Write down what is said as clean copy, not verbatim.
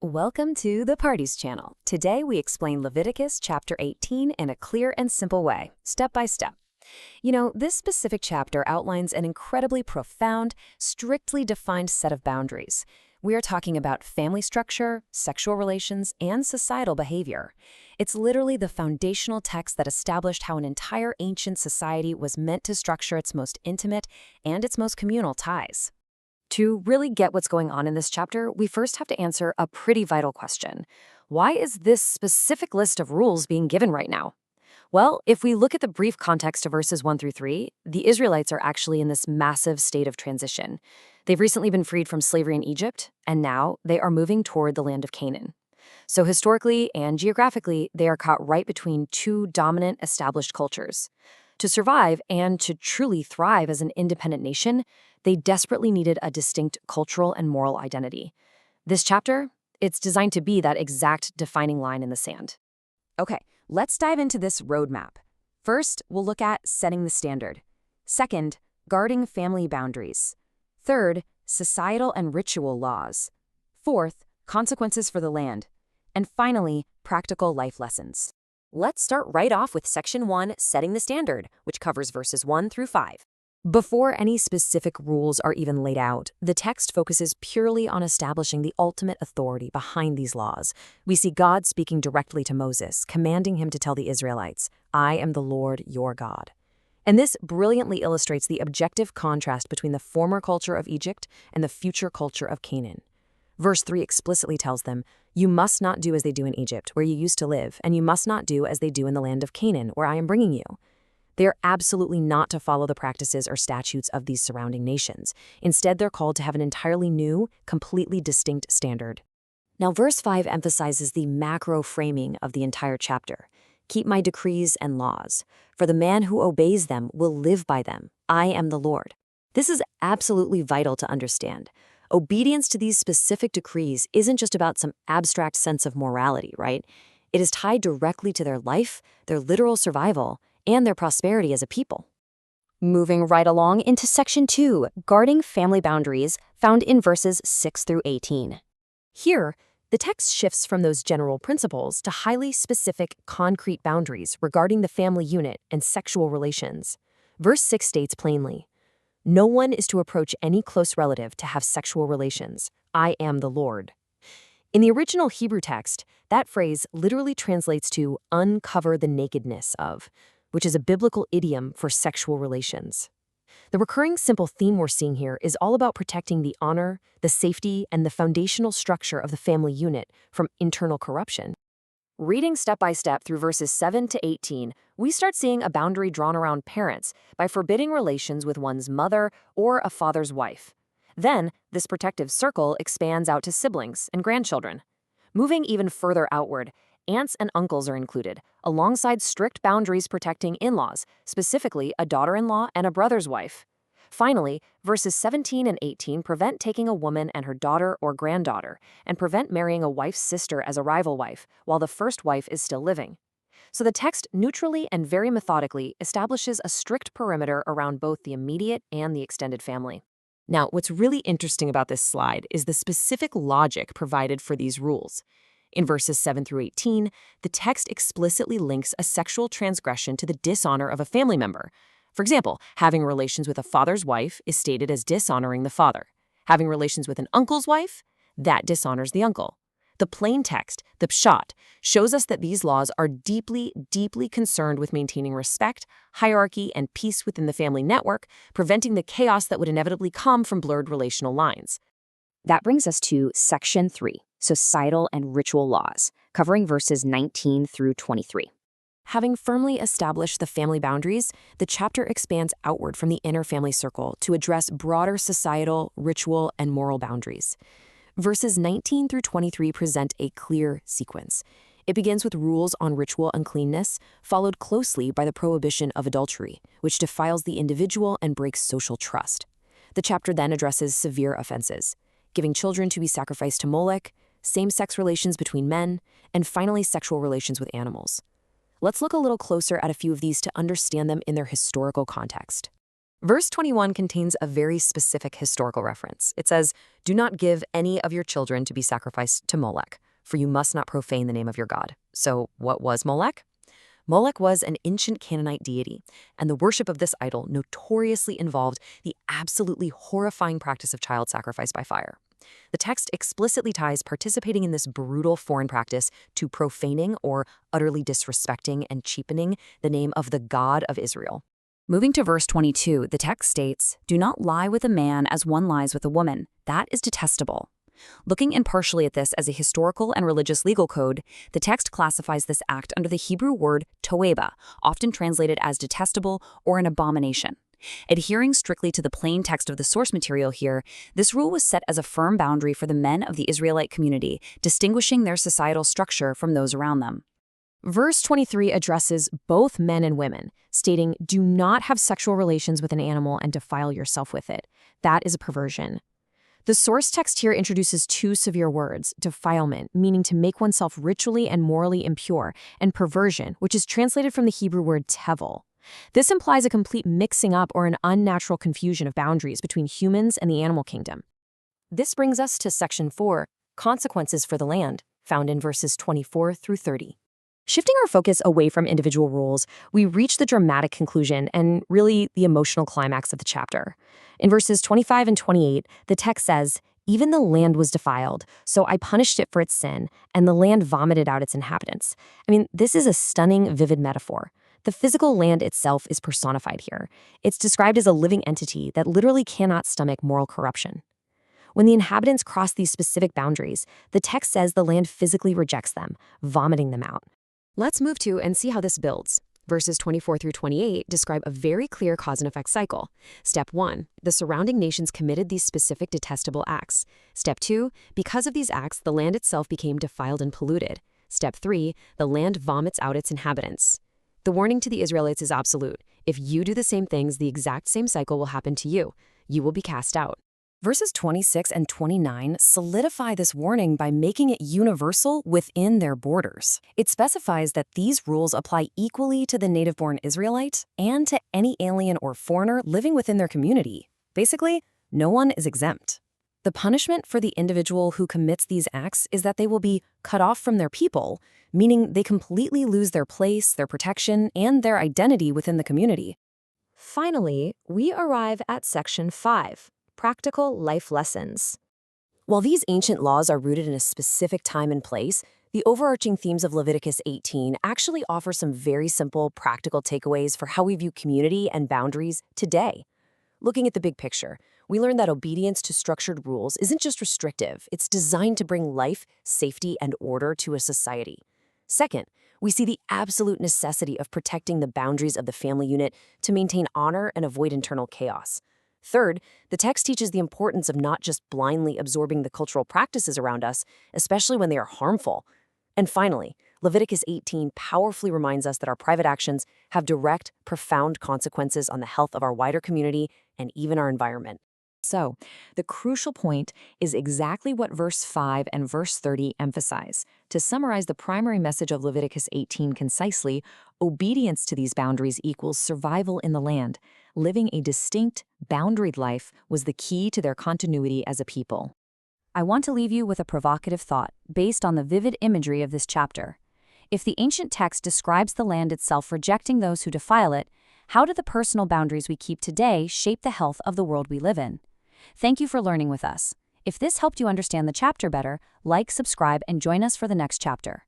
Welcome to the Parties channel. Today we explain Leviticus chapter 18 in a clear and simple way, step by step. This specific chapter outlines an incredibly profound, strictly defined set of boundaries. We are talking about family structure, sexual relations, and societal behavior. It's literally the foundational text that established how an entire ancient society was meant to structure its most intimate and its most communal ties. To really get what's going on in this chapter, we first have to answer a pretty vital question. Why is this specific list of rules being given right now? Well, if we look at the brief context of verses 1 through 3, the Israelites are actually in this massive state of transition. They've recently been freed from slavery in Egypt, and now they are moving toward the land of Canaan. So historically and geographically, they are caught right between two dominant established cultures. To survive and to truly thrive as an independent nation, they desperately needed a distinct cultural and moral identity. This chapter, it's designed to be that exact defining line in the sand. Okay, let's dive into this roadmap. First, we'll look at setting the standard. Second, guarding family boundaries. Third, societal and ritual laws. Fourth, consequences for the land. And finally, practical life lessons. Let's start right off with Section 1, Setting the Standard, which covers verses 1 through 5. Before any specific rules are even laid out, the text focuses purely on establishing the ultimate authority behind these laws. We see God speaking directly to Moses, commanding him to tell the Israelites, "I am the Lord your God." And this brilliantly illustrates the objective contrast between the former culture of Egypt and the future culture of Canaan. Verse 3 explicitly tells them, "You must not do as they do in Egypt, where you used to live, and you must not do as they do in the land of Canaan, where I am bringing you." They are absolutely not to follow the practices or statutes of these surrounding nations. Instead, they're called to have an entirely new, completely distinct standard. Now, verse 5 emphasizes the macro framing of the entire chapter. "Keep my decrees and laws, for the man who obeys them will live by them. I am the Lord." This is absolutely vital to understand. Obedience to these specific decrees isn't just about some abstract sense of morality, right? It is tied directly to their life, their literal survival, and their prosperity as a people. Moving right along into Section 2, Guarding Family Boundaries, found in verses 6 through 18. Here, the text shifts from those general principles to highly specific, concrete boundaries regarding the family unit and sexual relations. Verse 6 states plainly, "No one is to approach any close relative to have sexual relations. I am the Lord." In the original Hebrew text, that phrase literally translates to "uncover the nakedness of," which is a biblical idiom for sexual relations. The recurring simple theme we're seeing here is all about protecting the honor, the safety, and the foundational structure of the family unit from internal corruption. Reading step by step through verses 7 to 18, we start seeing a boundary drawn around parents by forbidding relations with one's mother or a father's wife. Then, this protective circle expands out to siblings and grandchildren. Moving even further outward, aunts and uncles are included, alongside strict boundaries protecting in-laws, specifically a daughter-in-law and a brother's wife. Finally, verses 17 and 18 prevent taking a woman and her daughter or granddaughter, and prevent marrying a wife's sister as a rival wife, while the first wife is still living. So the text neutrally and very methodically establishes a strict perimeter around both the immediate and the extended family. Now, what's really interesting about this slide is the specific logic provided for these rules. In verses 7 through 18, the text explicitly links a sexual transgression to the dishonor of a family member. For example, having relations with a father's wife is stated as dishonoring the father. Having relations with an uncle's wife, that dishonors the uncle. The plain text, the pshat, shows us that these laws are deeply, deeply concerned with maintaining respect, hierarchy, and peace within the family network, preventing the chaos that would inevitably come from blurred relational lines. That brings us to Section 3, Societal and Ritual Laws, covering verses 19 through 23. Having firmly established the family boundaries, the chapter expands outward from the inner family circle to address broader societal, ritual, and moral boundaries. Verses 19 through 23 present a clear sequence. It begins with rules on ritual uncleanness, followed closely by the prohibition of adultery, which defiles the individual and breaks social trust. The chapter then addresses severe offenses: giving children to be sacrificed to Molech, same-sex relations between men, and finally sexual relations with animals. Let's look a little closer at a few of these to understand them in their historical context. Verse 21 contains a very specific historical reference. It says, "Do not give any of your children to be sacrificed to Molech, for you must not profane the name of your God." So what was Molech? Molech was an ancient Canaanite deity, and the worship of this idol notoriously involved the absolutely horrifying practice of child sacrifice by fire. The text explicitly ties participating in this brutal foreign practice to profaning or utterly disrespecting and cheapening the name of the God of Israel. Moving to verse 22, the text states, "Do not lie with a man as one lies with a woman. That is detestable." Looking impartially at this as a historical and religious legal code, the text classifies this act under the Hebrew word toeba, often translated as detestable or an abomination. Adhering strictly to the plain text of the source material here, this rule was set as a firm boundary for the men of the Israelite community, distinguishing their societal structure from those around them. Verse 23 addresses both men and women, stating, "Do not have sexual relations with an animal and defile yourself with it. That is a perversion." The source text here introduces two severe words: defilement, meaning to make oneself ritually and morally impure, and perversion, which is translated from the Hebrew word tevel. This implies a complete mixing up or an unnatural confusion of boundaries between humans and the animal kingdom. This brings us to section 4, consequences for the land, found in verses 24 through 30. Shifting our focus away from individual rules, we reach the dramatic conclusion and really the emotional climax of the chapter. In verses 25 and 28, the text says, "Even the land was defiled, so I punished it for its sin, and the land vomited out its inhabitants." This is a stunning, vivid metaphor. The physical land itself is personified here. It's described as a living entity that literally cannot stomach moral corruption. When the inhabitants cross these specific boundaries, the text says the land physically rejects them, vomiting them out. Let's move to and see how this builds. Verses 24 through 28 describe a very clear cause and effect cycle. Step 1, the surrounding nations committed these specific detestable acts. Step 2, because of these acts, the land itself became defiled and polluted. Step 3, the land vomits out its inhabitants. The warning to the Israelites is absolute. If you do the same things, the exact same cycle will happen to you. You will be cast out. Verses 26 and 29 solidify this warning by making it universal within their borders. It specifies that these rules apply equally to the native-born Israelite and to any alien or foreigner living within their community. Basically, no one is exempt. The punishment for the individual who commits these acts is that they will be cut off from their people, meaning they completely lose their place, their protection, and their identity within the community. Finally, we arrive at section 5. Practical life lessons. While these ancient laws are rooted in a specific time and place, the overarching themes of Leviticus 18 actually offer some very simple, practical takeaways for how we view community and boundaries today. Looking at the big picture, we learn that obedience to structured rules isn't just restrictive, it's designed to bring life, safety, and order to a society. Second, we see the absolute necessity of protecting the boundaries of the family unit to maintain honor and avoid internal chaos. Third, the text teaches the importance of not just blindly absorbing the cultural practices around us, especially when they are harmful. And finally, Leviticus 18 powerfully reminds us that our private actions have direct, profound consequences on the health of our wider community and even our environment. So, the crucial point is exactly what verse 5 and verse 30 emphasize. To summarize the primary message of Leviticus 18 concisely, obedience to these boundaries equals survival in the land. Living a distinct, boundaried life was the key to their continuity as a people. I want to leave you with a provocative thought based on the vivid imagery of this chapter. If the ancient text describes the land itself rejecting those who defile it, how do the personal boundaries we keep today shape the health of the world we live in? Thank you for learning with us. If this helped you understand the chapter better, like, subscribe, and join us for the next chapter.